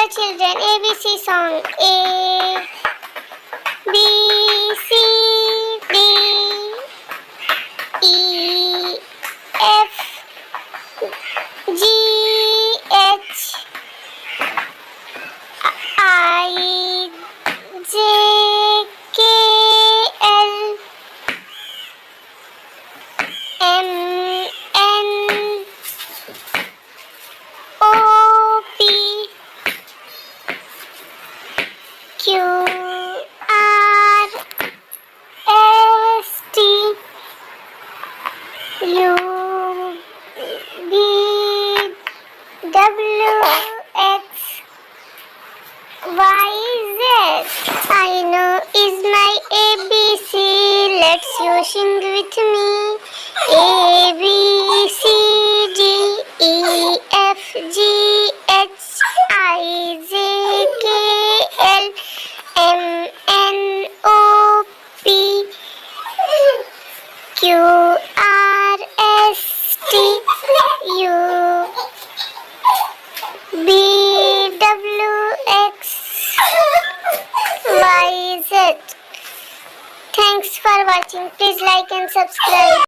the children ABC song. A B C D E F G H I J K L M N O P Q R S T U V W X Y Z. I know is my ABC. Let's you sing with me. A B C D E F G H I J K L M N O P Q R S T U B W X Y Z. Thanks for watching. Please like and subscribe.